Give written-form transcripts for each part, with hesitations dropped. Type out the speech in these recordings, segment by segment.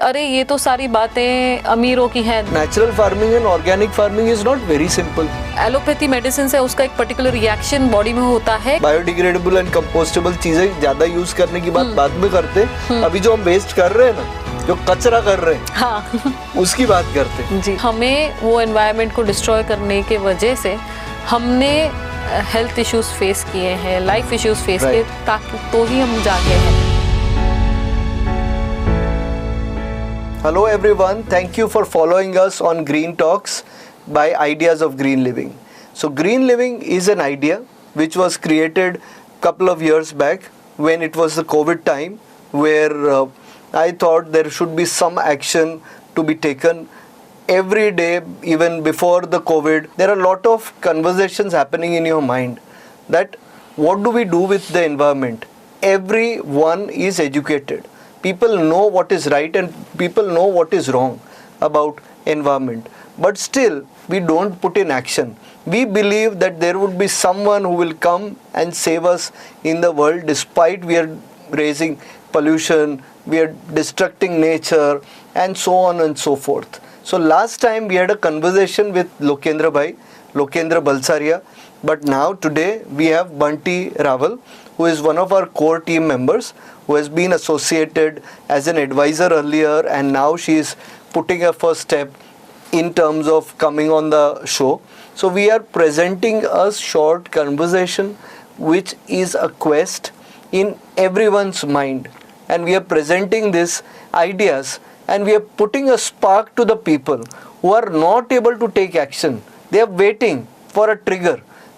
अरे ये तो सारी बातें अमीरों की हैं। Natural farming and organic farming is not very simple. Allopathy medicine से उसका एक पर्टिकुलर रिएक्शन बॉडी में होता है। बायोडिग्रेडेबल एंड कंपोस्टेबल चीजें ज्यादा यूज करने की बात बाद में करते हैं। अभी जो हम वेस्ट कर रहे हैं ना, जो कचरा कर रहे हैं, हाँ उसकी बात करते हैं जी। हमें वो एनवायरनमेंट को डिस्ट्रॉय करने के वजह से हमने हेल्थ इश्यूज फेस किए हैं, लाइफ इश्यूज फेस किए, ताकि तो ही हम जागे हैं। Hello everyone, thank you for following us on Green Talks by Ideas of Green Living. So Green Living is an idea which was created couple of years back when it was the COVID time, where I thought there should be some action to be taken every day. Even before the COVID, there are a lot of conversations happening in your mind that what do we do with the environment? Everyone is educated. People know what is right and people know what is wrong about environment. But still, we don't put in action. We believe that there would be someone who will come and save us in the world, despite we are raising pollution, we are destructing nature, and so on and so forth. So last time we had a conversation with Lokendra Bhai, Lokendra Balsaria, but now today we have Bunty Raval, who is one of our core team members, who has been associated as an advisor earlier, and now she is putting her first step in terms of coming on the show. So we are presenting a short conversation which is a quest in everyone's mind, and we are presenting these ideas and we are putting a spark to the people who are not able to take action. They are waiting for a trigger.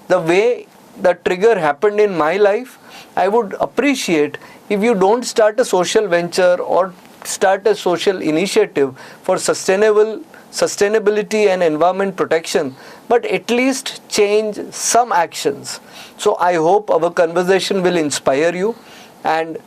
The way the trigger happened in my life, I would appreciate if you don't start a social venture or start a social initiative for sustainability and environment protection, but at least change some actions. So I hope our conversation will inspire you, and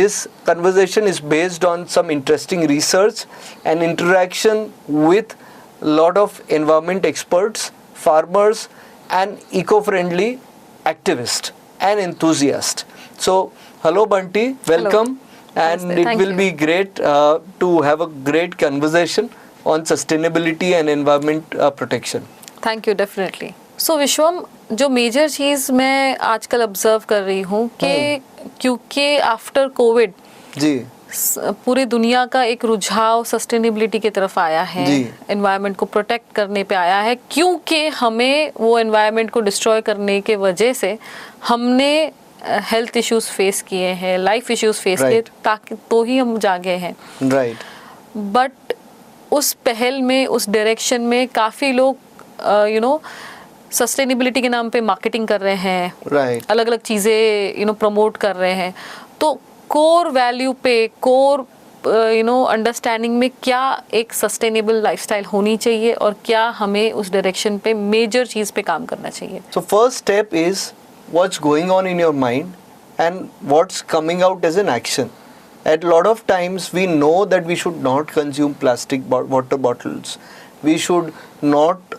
this conversation is based on some interesting research and interaction with a lot of environment experts, farmers, and eco-friendly activists and enthusiasts. So, hello Bunty, welcome. Hello. And Namaste. It Thank will you. be great to have a great conversation on sustainability and environment protection. Thank you definitely. So Vishwam, जो major चीज़ मैं आजकल observe कर रही हूँ कि क्योंकि after Covid जी पूरी दुनिया का एक रुझाव सस्टेनेबिलिटी की तरफ आया है, एनवायरनमेंट को प्रोटेक्ट करने पे आया है, क्योंकि हमें वो एनवायरनमेंट को डिस्ट्रॉय करने के वजह से हमने हेल्थ इश्यूज फेस किए हैं, लाइफ इश्यूज फेस किए, ताकि तो ही हम जागे हैं। राइट। बट उस पहल में, उस डायरेक्शन में काफ़ी लोग सस्टेनेबिलिटी के नाम पे मार्केटिंग कर रहे हैं, अलग अलग चीज़ें प्रमोट कर रहे हैं। तो कोर वैल्यू पे, कोर अंडरस्टैंडिंग में क्या एक सस्टेनेबल लाइफस्टाइल होनी चाहिए और क्या हमें उस डायरेक्शन पे मेजर चीज़ पे काम करना चाहिए? So first step is what's going on in your mind and what's coming out as an action. At a lot of times we know that we should not consume plastic water bottles. We should not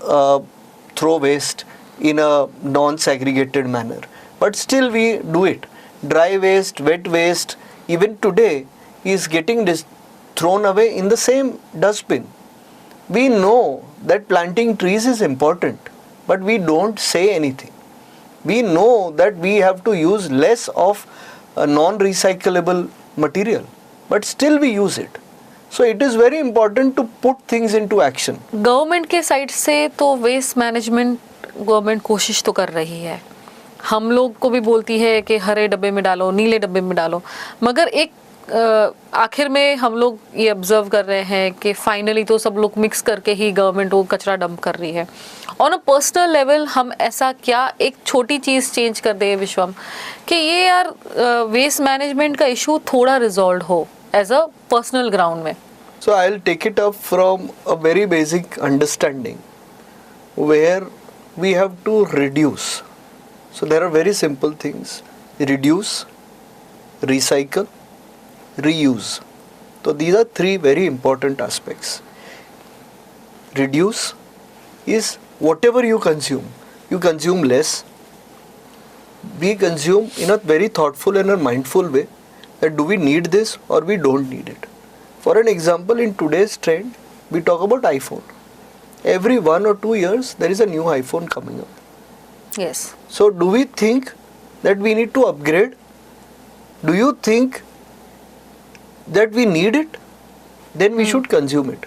throw waste in a non-segregated manner. But still we do it. Dry waste, wet waste, even today is getting thrown away in the same dustbin. We know that planting trees is important, but we don't say anything. We know that we have to use less of a non-recyclable material, but still we use it. So it is very important to put things into action. Government के side से तो waste management government कोशिश तो कर रही है, हम लोग को भी बोलती है कि हरे डब्बे में डालो, नीले डब्बे में डालो, मगर एक आखिर में हम लोग ये ऑब्जर्व कर रहे हैं कि फाइनली तो सब लोग मिक्स करके ही गवर्नमेंट वो कचरा डंप कर रही है। ऑन अ पर्सनल लेवल हम ऐसा क्या एक छोटी चीज़ चेंज कर दें विश्वम कि ये यार वेस्ट मैनेजमेंट का इशू थोड़ा रिजॉल्व हो एज अ पर्सनल ग्राउंड में? So I'll take it up from a very basic understanding where we have to reduce. So there are very simple things: reduce, recycle, reuse. So these are three very important aspects. Reduce is whatever you consume less. We consume in a very thoughtful and a mindful way that do we need this or we don't need it. For an example, in today's trend, we talk about iPhone. Every 1 or 2 years, there is a new iPhone coming up. Yes. So, do we think that we need to upgrade? Do you think that we need it? Then we should consume it.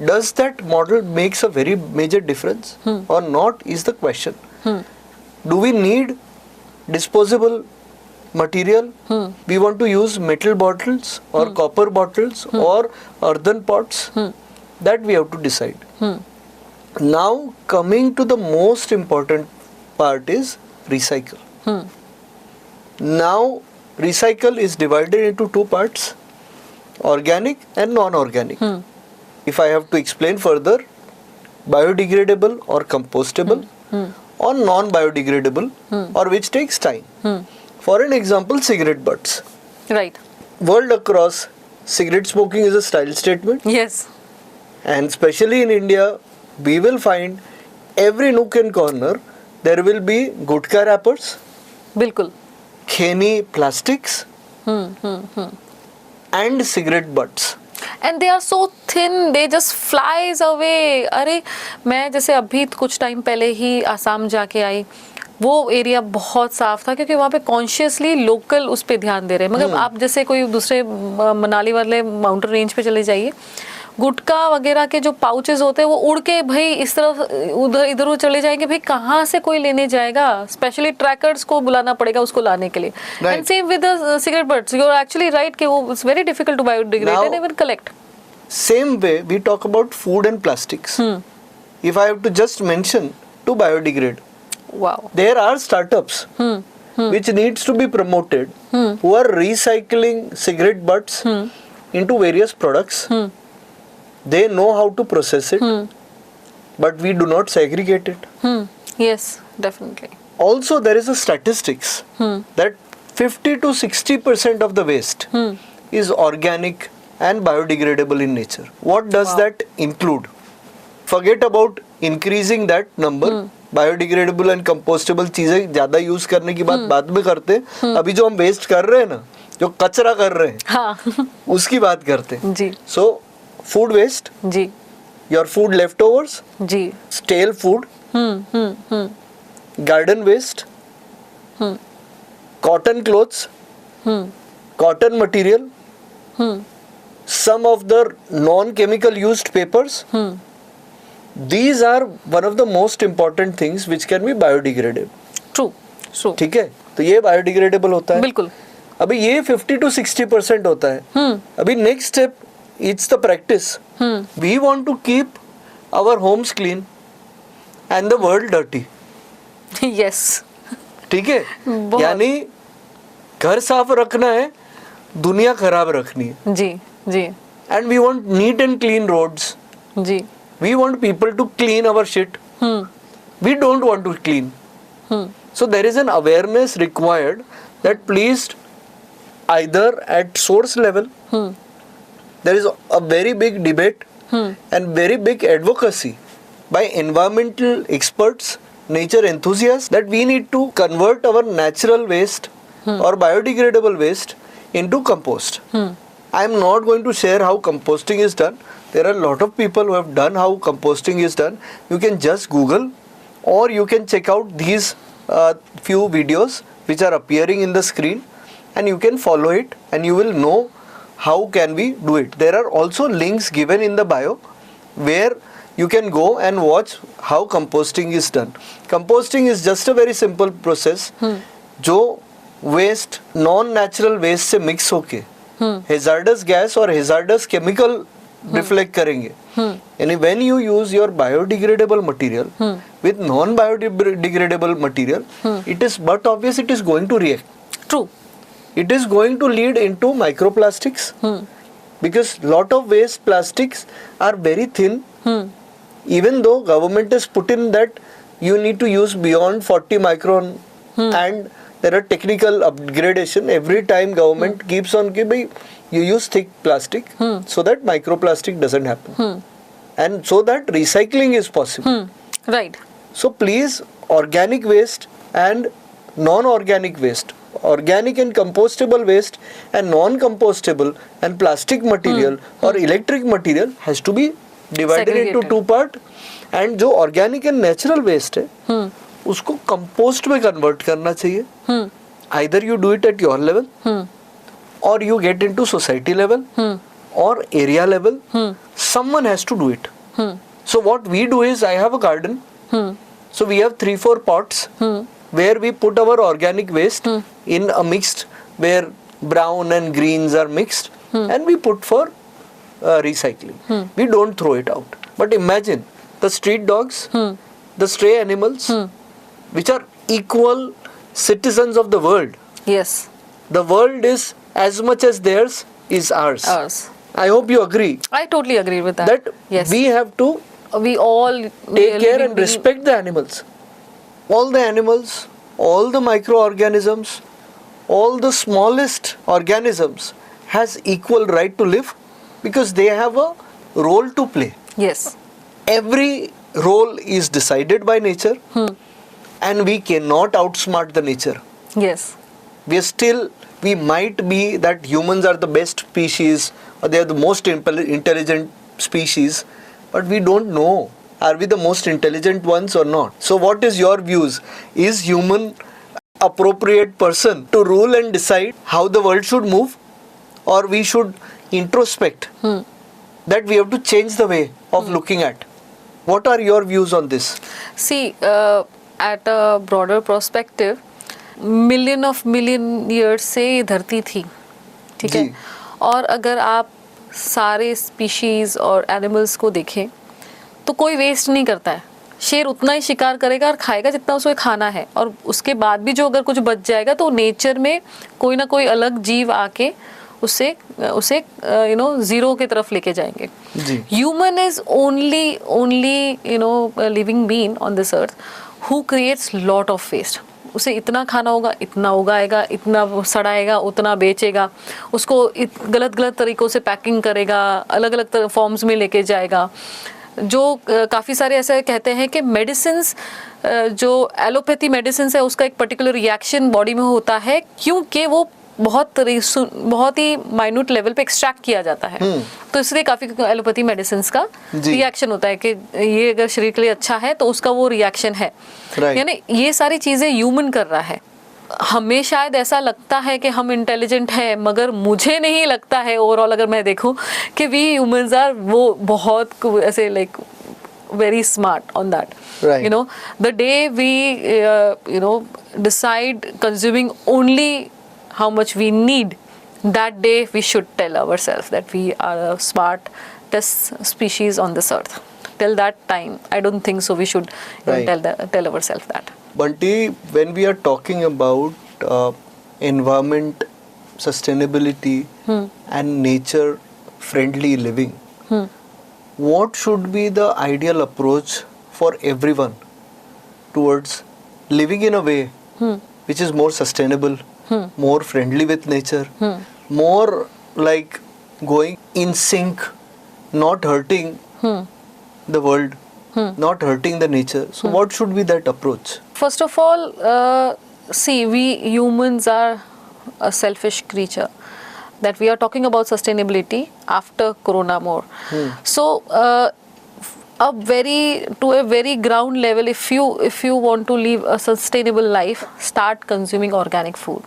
Does that model makes a very major difference or not is the question. Do we need disposable material? We want to use metal bottles or copper bottles or earthen pots? That we have to decide. Now coming to the most important part is recycle. Now recycle is divided into two parts, organic and non-organic. If I have to explain further, biodegradable or compostable or non-biodegradable or which takes time. For an example, cigarette butts. Right. World across, cigarette smoking is a style statement, Yes. and especially in India, we will find every nook and corner there will be gutka wrappers, बिल्कुल. kheni plastics, and cigarette butts. And they are so thin, they just flies away. अरे मैं जैसे अभी कुछ time पहले ही आसाम जाके आई, वो area बहुत साफ था क्योंकि वहाँ पे कॉन्शियसली लोकल उस पे ध्यान दे रहे हैं. मगर आप जैसे कोई दूसरे मनाली वाले माउंटेन रेंज पे चले जाइए, गुटखा वगैरह के जो पाउचेस होते हैं वो उड़ के भाई इस तरफ उधर इधर चले जाएंगे. भाई कहाँ से कोई लेने जाएगा? स्पेशली ट्रैकर्स को बुलाना पड़ेगा उसको लाने के लिए. And same with the cigarette butts, you are actually right कि वो it's very difficult to biodegrade and even collect. Same way, we talk about food and plastics. If I have to just mention to biodegrade, wow. there are startups which needs to be promoted who are recycling cigarette butts into various products. They know how to process it, but we do not segregate it. Yes, definitely. Also, there is a statistics that 50 to 60% of the waste is organic and biodegradable in nature. What does that include? Forget about increasing that number. Biodegradable and compostable चीजें ज्यादा use करने की बात बाद में करते हैं. अभी जो हम वेस्ट कर रहे हैं ना, जो कचरा कर रहे हैं, हाँ. उसकी बात करते हैं. जी. So food waste, ji. your food leftovers, ji. stale food, garden waste, cotton clothes, cotton material, some of the non-chemical used papers. These are one of the most important things which can be biodegradable. True. True. ठीक है, तो ये biodegradable होता है. बिल्कुल. अभी ये 50 to 60% होता है. अभी next step, it's the practice. We want to keep our homes clean and the world dirty. Yes. ठीक है, बहुत. यानी घर साफ रखना है, दुनिया खराब रखनी है. जी. जी. And we want neat and clean roads. Ji. We want people to clean our shit. We don't want to clean. So there is an awareness required that please either at source level, there is a very big debate and very big advocacy by environmental experts, nature enthusiasts, that we need to convert our natural waste or biodegradable waste into compost. I am not going to share how composting is done. There are a lot of people who have done how composting is done. You can just Google or you can check out these few videos which are appearing in the screen, and you can follow it and you will know how can we do it. There are also links given in the bio where you can go and watch how composting is done. Composting is just a very simple process जो waste non-natural waste से mix होके hazardous gas और hazardous chemical reflect करेंगे. यानी when you use your biodegradable material with non-biodegradable material, it is but obvious it is going to react. True. It is going to lead into microplastics because lot of waste plastics are very thin. Even though government has put in that you need to use beyond 40 micron and there are technical upgradation every time. Government keeps on giving you use thick plastic so that microplastic doesn't happen and so that recycling is possible. Right. So please, organic waste and non-organic waste organic and compostable waste and non-compostable and plastic material or electric material has to be divided into Segregated. two part. And जो organic and natural waste है उसको compost में convert करना चाहिए. Either you do it at your level or you get into society level or area level. Someone has to do it. So what we do is, I have a garden. So we have 3-4 pots where we put our organic waste in a mixed, where brown and greens are mixed, and we put for recycling. We don't throw it out. But imagine the street dogs, the stray animals, which are equal citizens of the world. Yes. The world is as much as theirs is ours. Ours. I hope you agree I totally agree with that. that yes. we have to we all take care and respect the animals. All the animals, all the microorganisms, all the smallest organisms has equal right to live because they have a role to play. Yes. Every role is decided by nature and we cannot outsmart the nature. Yes. We might be that humans are the best species or they are the most intelligent species, but we don't know. Are we the most intelligent ones or not? So what is your views? Is human appropriate person to rule and decide how the world should move, or we should introspect that we have to change the way of looking at? What are your views on this? See, at a broader perspective, million years से ये धरती थी, ठीक है. जी. और अगर आप सारे स्पीशीज और एनिमल्स को देखें तो कोई वेस्ट नहीं करता है. शेर उतना ही शिकार करेगा और खाएगा जितना उसको खाना है, और उसके बाद भी जो अगर कुछ बच जाएगा तो नेचर में कोई ना कोई अलग जीव आके उसे जीरो की तरफ लेके जाएंगे. Human is only living being on this earth who creates lot of waste. उसे इतना खाना होगा, इतना उगाएगा, इतना सड़ाएगा, उतना बेचेगा, उसको गलत तरीक़ों से पैकिंग करेगा, अलग अलग फॉर्म्स में लेके जाएगा. जो काफ़ी सारे ऐसे कहते हैं कि मेडिसिन्स, जो एलोपैथी मेडिसिन्स है उसका एक पर्टिकुलर रिएक्शन बॉडी में होता है क्योंकि वो बहुत ही माइन्यूट लेवल पे एक्सट्रैक्ट किया जाता है. तो इसलिए काफ़ी एलोपैथी मेडिसिन्स का रिएक्शन होता है कि ये अगर शरीर के लिए अच्छा है तो उसका वो रिएक्शन है. यानी ये सारी चीज़ें ह्यूमन कर रहा है. हमें शायद ऐसा लगता है कि हम इंटेलिजेंट हैं, मगर मुझे नहीं लगता है ओवरऑल अगर मैं देखूं कि वी ह्यूमंस आर वो बहुत ऐसे like very smart on that. Right. The day we decide consuming only how much we need, that day we should tell ourselves that we are a smartest species on this earth. Till that time, I don't think so we should tell ourselves that. Bunty, when we are talking about environment, sustainability and nature friendly living, what should be the ideal approach for everyone towards living in a way which is more sustainable, more friendly with nature, more like going in sync, not hurting the world, not hurting the nature? So what should be that approach? First of all, see, we humans are a selfish creature. That we are talking about sustainability after Corona more. So, to a very ground level, if you want to live a sustainable life, start consuming organic food,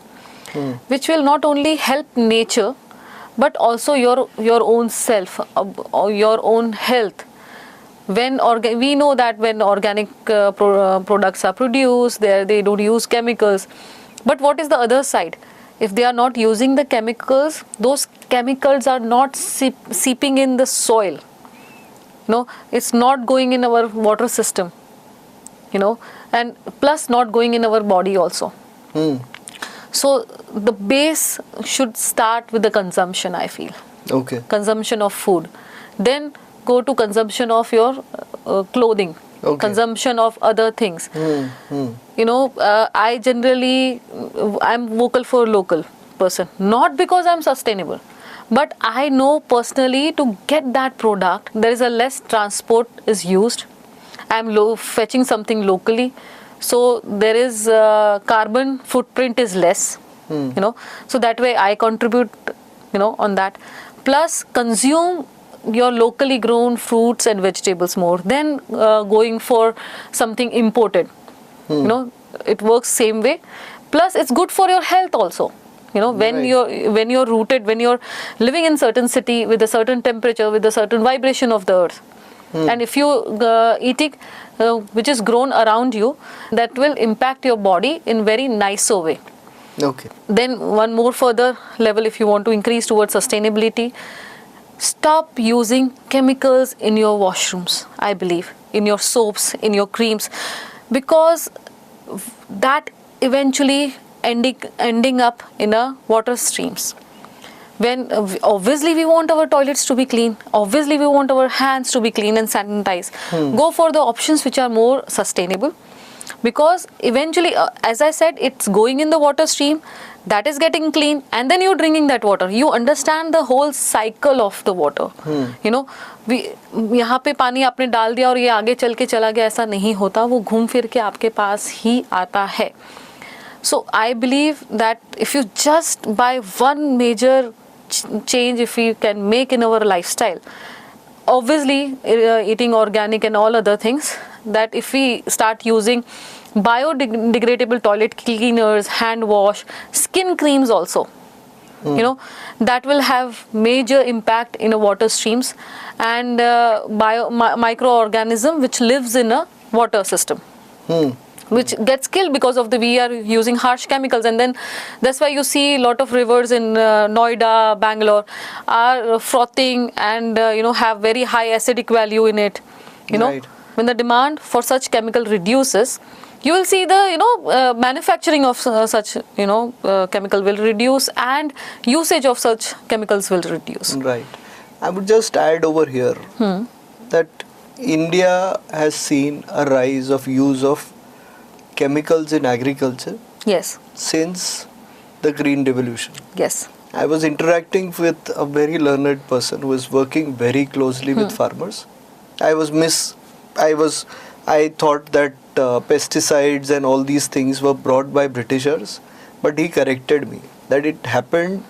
which will not only help nature, but also your own self, your own health. We know that when organic products are produced, they don't use chemicals. But what is the other side? If they are not using the chemicals, those chemicals are not seeping in the soil. It's not going in our water system. And plus not going in our body also. So the base should start with the consumption, I feel. Okay. Consumption of food. Then go to consumption of your clothing. Okay. Consumption of other things. I'm vocal for local person, not because I'm sustainable, but I know personally to get that product there is a less transport is used. I'm fetching something locally, so there is carbon footprint is less. you know, so that way I contribute, you know, on that. Plus consume your locally grown fruits and vegetables more than going for something imported. You know, it works same way. Plus it's good for your health also. You know, when Right. you're rooted, when you're living in certain city with a certain temperature, with a certain vibration of the earth, and if you eating which is grown around you, that will impact your body in very nicer way. Okay. Then one more further level, if you want to increase towards sustainability, stop using chemicals in your washrooms, I believe, in your soaps, in your creams, because that eventually ending up in a water streams. When obviously we want our toilets to be clean, obviously we want our hands to be clean and sanitized. Go for the options which are more sustainable, because eventually, as I said, it's going in the water stream, that is getting clean, and then you're drinking that water. You understand the whole cycle of the water. You know, यहाँ पे पानी आपने डाल दिया और ये आगे चल के चला गया, ऐसा नहीं होता, वो घूम फिर के आपके पास ही आता है. So I believe that if you just by one major change, if we can make in our lifestyle, obviously eating organic and all other things, that if we start using biodegradable toilet cleaners, hand wash, skin creams also, you know, that will have major impact in the water streams and microorganism which lives in a water system, which gets killed because of we are using harsh chemicals. And then that's why you see a lot of rivers in Noida, Bangalore are frothing and you know, have very high acidic value in it. You know, Right. when the demand for such chemical reduces, you will see the, you know, manufacturing of such, you know, chemical will reduce, and usage of such chemicals will reduce. Right. I would just add over here that India has seen a rise of use of chemicals in agriculture Yes, since the Green Revolution. yes, I was interacting with a very learned person who is working very closely with farmers. I thought that pesticides and all these things were brought by Britishers, but he corrected me that it happened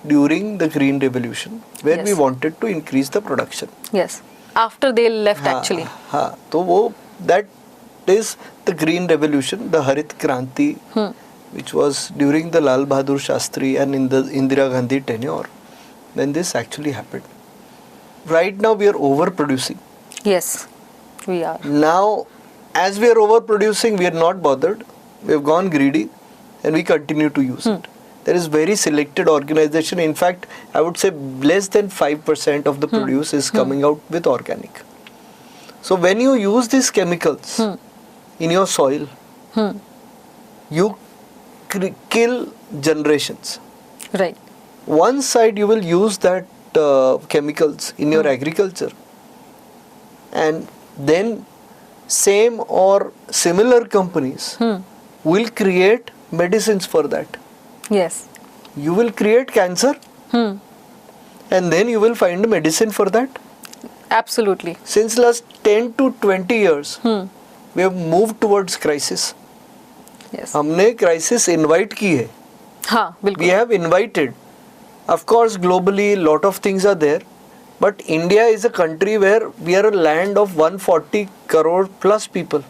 during the Green Revolution, where we Yes. wanted to increase the production. yes. After they left, actually. हाँ, तो वो that is the Green Revolution, the Harit Kranti, which was during the Lal Bahadur Shastri and in the Indira Gandhi tenure, when this actually happened. Right now we are overproducing. Yes, we are. Now, as we are overproducing, we are not bothered. We have gone greedy, and we continue to use it. There is very selected organization. In fact, I would say less than 5% of the produce is coming out with organic. So when you use these chemicals in your soil, you kill generations. Right. One side you will use that chemicals in your agriculture, and then same or similar companies will create medicines for that. Yes. You will create cancer, and then you will find a medicine for that. Absolutely. Since last 10 to 20 years, we have moved towards crisis. Yes. हमने crisis invite की है. हाँ, We बिल्कुल. have invited. Of course, globally, lot of things are there. But India is a country where we are a land of 140 crore plus people.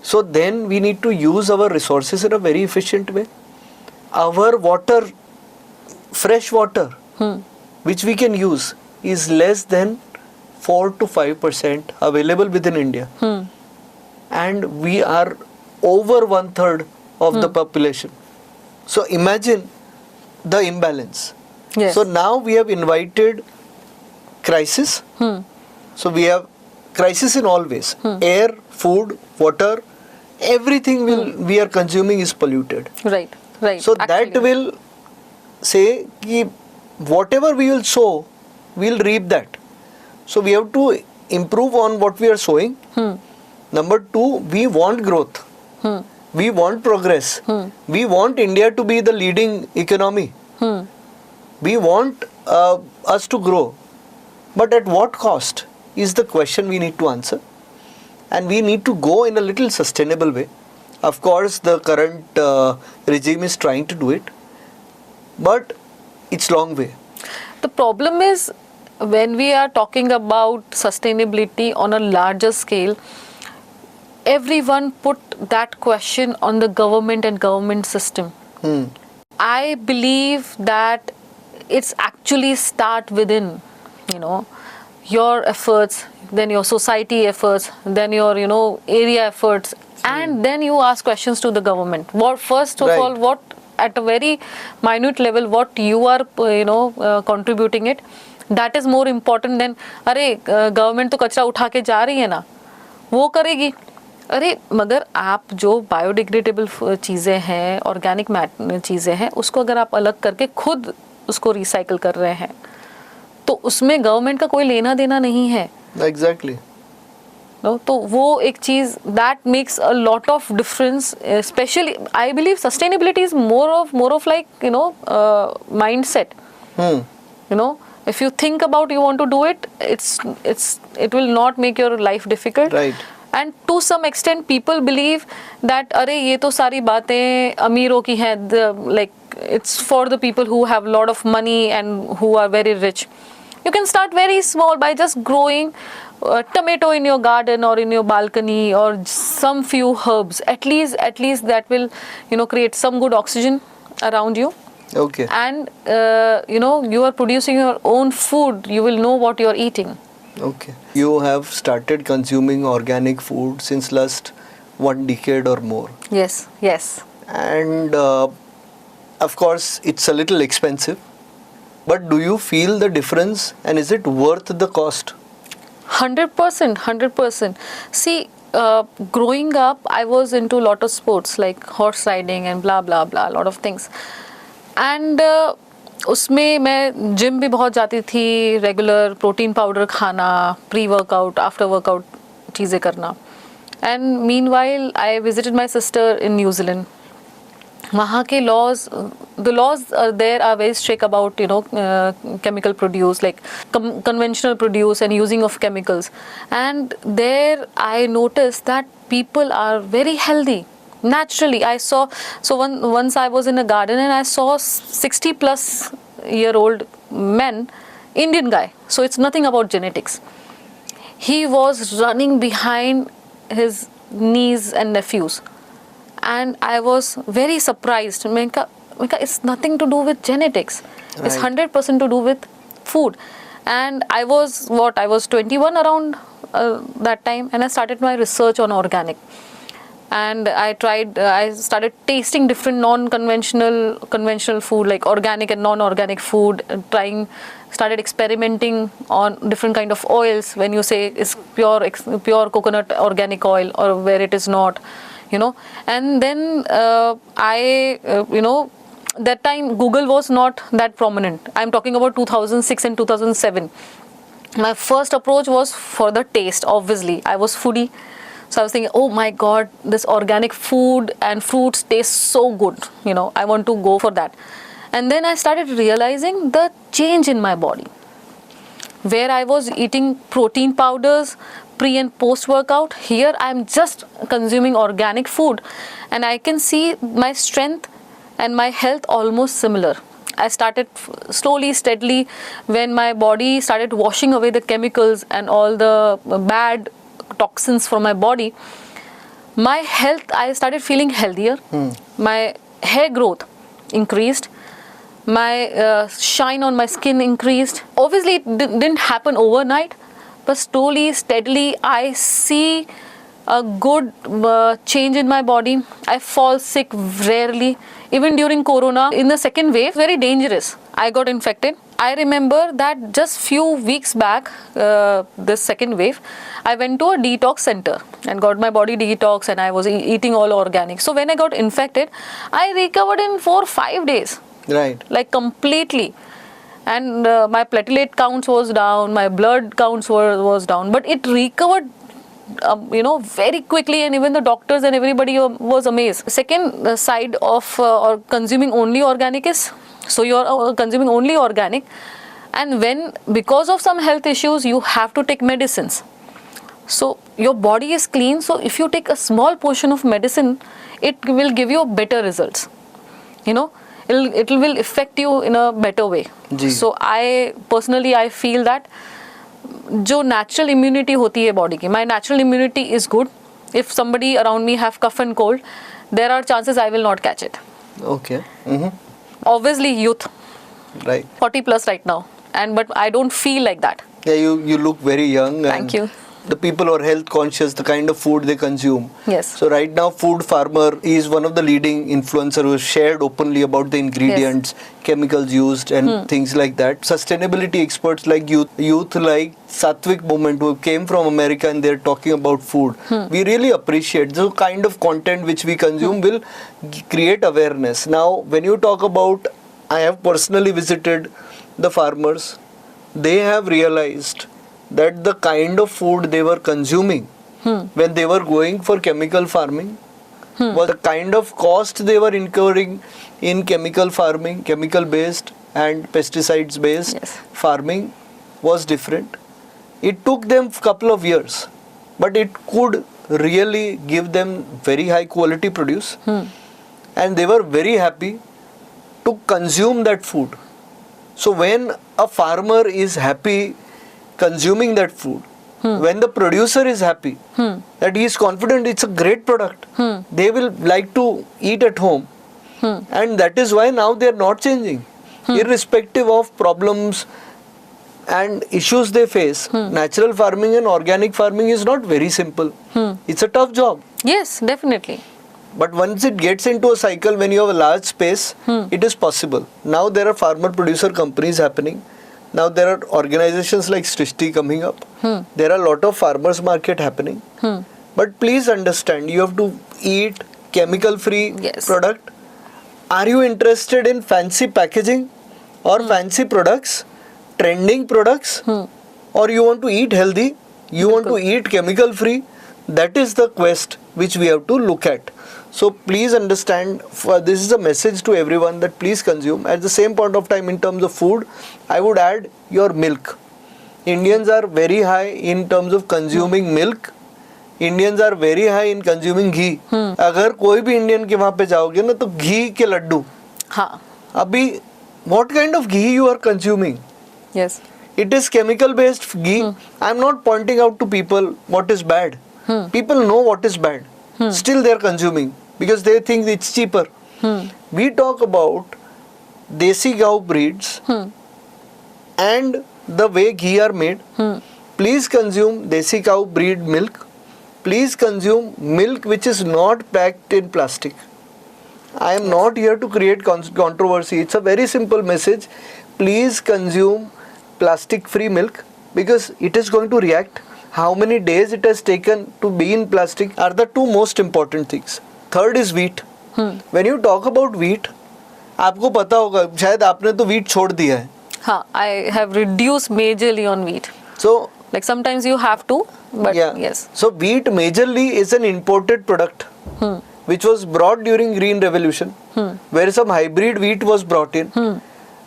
So then we need to use our resources in a very efficient way. Our water, fresh water, which we can use, is less than 4 to 5% available within India. And we are over 1/3 of the population. So imagine the imbalance. Yes. So now we have invited crisis. So we have crisis in all ways. Air, food, water, everything we are consuming is polluted. Right. Right. So Actually. that will say कि whatever we will sow, we'll reap that. So we have to improve on what we are sowing. Number 2, we want growth. We want progress. We want India to be the leading economy. We want us to grow. But at what cost is the question we need to answer. And we need to go in a little sustainable way. Of course, the current regime is trying to do it, but it's long way. The problem is when we are talking about sustainability on a larger scale, everyone put that question on the government and government system. I believe that it's actually start within, you know, your efforts, then your society efforts, then your, you know, area efforts, and then you ask questions to the government. What first of Right. all, what at a very minute level, what you are, contributing it, that is more important than अरे government तो कचरा उठा के जा रही है ना, वो करेगी. अरे मगर आप जो बायोडिग्रेडेबल चीज़ें हैं, ऑर्गेनिक चीज़ें हैं, उसको अगर आप अलग करके खुद उसको रिसाइकल कर रहे हैं तो उसमें गवर्नमेंट का कोई लेना देना नहीं है. Exactly. नो, तो वो एक चीज़ that makes a lot of difference. Specially I believe sustainability is more of like mind set. You know, if you think about you want to do it, it will not make your life difficult. Right. And to some extent people believe that अरे ये तो सारी बातें अमीरों की हैं, like it's for the people who have lot of money and who are very rich. You can start very small by just growing tomato in your garden or in your balcony, or some few herbs. At least that will, you know, create some good oxygen around you. Okay. And you are producing your own food. You will know what you are eating. Okay. You have started consuming organic food since last 1 decade or more. Yes. And of course, it's a little expensive. But do you feel the difference, and is it worth the cost? 100%. See, growing up, I was into a lot of sports like horse riding and blah blah blah, a lot of things. And उसमें मैं gym भी बहुत जाती थी, regular protein powder खाना, pre workout, after workout चीज़ें करना. And meanwhile I visited my sister in New Zealand. वहाँ के the laws there are very strict about, chemical produce, like conventional produce and using of chemicals. And there I noticed that people are very healthy. Naturally, I saw, once I was in a garden and I saw 60 plus year old man, Indian guy. So it's nothing about genetics. He was running behind his niece and nephews. And I was very surprised. Meka, it's nothing to do with genetics. Right. It's 100% to do with food. And I was 21 around that time, and I started my research on organic. And I started tasting different conventional food, like organic and non-organic food, started experimenting on different kind of oils. When you say it's pure coconut organic oil, or where it is not, and then that time Google was not that prominent. I'm talking about 2006 and 2007. My first approach was for the taste. Obviously, I was foodie. So I was thinking, oh my God, this organic food and fruits taste so good. I want to go for that. And then I started realizing the change in my body. Where I was eating protein powders pre and post workout, here I'm just consuming organic food. And I can see my strength and my health almost similar. I started slowly, steadily, when my body started washing away the chemicals and all the bad toxins from my body, my health, I started feeling healthier. My hair growth increased. My shine on my skin increased. Obviously, it didn't happen overnight, but slowly, steadily, I see a good change in my body. I fall sick rarely. Even during Corona, in the second wave, very dangerous. I got infected. I remember that just few weeks back, this second wave, I went to a detox center and got my body detox, and I was eating all organic. So when I got infected, I recovered in 4 or 5 days. Right. Like completely. And my platelet counts was down, my blood counts was down, but it recovered very quickly, and even the doctors and everybody was amazed. Second side of or consuming only organic is, so you're consuming only organic, and when because of some health issues you have to take medicines. So your body is clean, so if you take a small portion of medicine, it will give you better results. You know, it will affect you in a better way. Ji. So I feel that जो natural immunity होती है body की, my natural immunity is good. If somebody around me have cough and cold, there are chances I will not catch it. Okay. Mm-hmm. Obviously youth, Right. 40 plus right now, but I don't feel like that. Yeah, you look very young. Thank you. The people who are health conscious, the kind of food they consume. Yes. So right now, Food Farmer is one of the leading influencers who has shared openly about the ingredients, chemicals used, and things like that. Sustainability experts like youth like Satvik Movement, who came from America and they're talking about food. We really appreciate the kind of content which we consume will create awareness. Now, when you talk about, I have personally visited the farmers. They have realized that the kind of food they were consuming when they were going for chemical farming was the kind of cost they were incurring in chemical farming, chemical based and pesticides based farming was different. It took them a couple of years, but it could really give them very high quality produce, and they were very happy to consume that food. So when a farmer is happy consuming that food, when the producer is happy that he is confident it's a great product, they will like to eat at home, and that is why now they are not changing, irrespective of problems and issues they face. Natural farming and organic farming is not very simple. It's a tough job. Yes, definitely. But once it gets into a cycle, when you have a large space, it is possible. Now there are farmer producer companies happening. Now there are organizations like Srishti coming up. There are a lot of farmers market happening. But please understand, you have to eat chemical free product. Are you interested in fancy packaging or fancy products, trending products, or you want to eat healthy, you want to eat chemical free? That is the quest which we have to look at. So please understand, this is a message to everyone that please consume. At the same point of time, in terms of food, I would add your milk. Indians are very high in terms of consuming milk. Indians are very high in consuming ghee. अगर कोई भी Indian के वहाँ पे जाओगे ना तो घी के लड्डू. हाँ. अभी what kind of ghee you are consuming? Yes. It is chemical based ghee. I am not pointing out to people what is bad. People know what is bad. Still they are consuming because they think it's cheaper. We talk about desi cow breeds and the way ghee are made. Please consume desi cow breed milk. Please consume milk which is not packed in plastic. I am not here to create controversy. It's a very simple message. Please consume plastic free milk because it is going to react. How many days it has taken to be in plastic are the two most important things. Third is wheat. When you talk about wheat, आपको पता होगा, शायद आपने तो wheat छोड़ दिया है. हाँ, I have reduced majorly on wheat. So, like sometimes you have to, but yes. So wheat majorly is an imported product, which was brought during Green Revolution, where some hybrid wheat was brought in.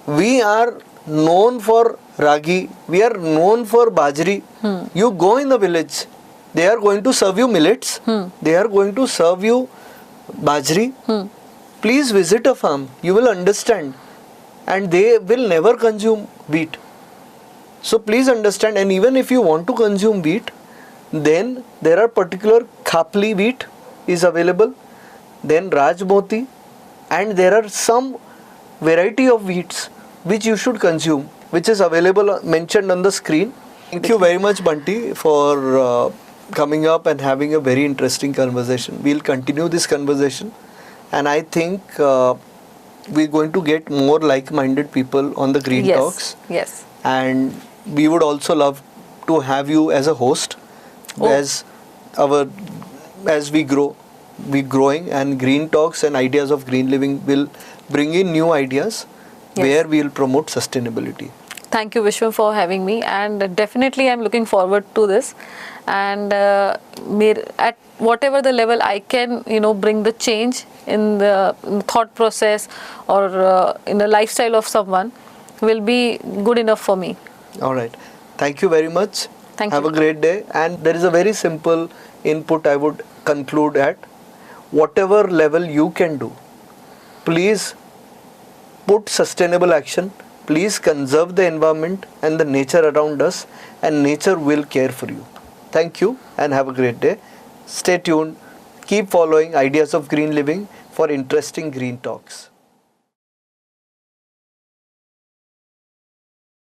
We are known for ragi, we are known for bajri. You go in the village, they are going to serve you millets, they are going to serve you bajri. Please visit a farm, you will understand, and they will never consume wheat. So please understand, and even if you want to consume wheat, then there are particular khapli wheat is available, then Rajmoti, and there are some variety of wheats which you should consume, which is available, mentioned on the screen. Thank you very much, Bunty, for coming up and having a very interesting conversation. We'll continue this conversation, and I think we're going to get more like-minded people on the Green Talks. Yes. And we would also love to have you as a host as we grow. We're growing, and Green Talks and Ideas of Green Living will bring in new ideas where we will promote sustainability. Thank you, Vishwam, for having me, and definitely I'm looking forward to this. And at whatever the level I can, bring the change in the thought process or in the lifestyle of someone will be good enough for me. All right. Thank you very much. Thank Have you. a great day. And there is a very simple input I would conclude at. Whatever level you can do, please put sustainable action. Please conserve the environment and the nature around us, and nature will care for you. Thank you and have a great day. Stay tuned. Keep following Ideas of Green Living for interesting green talks.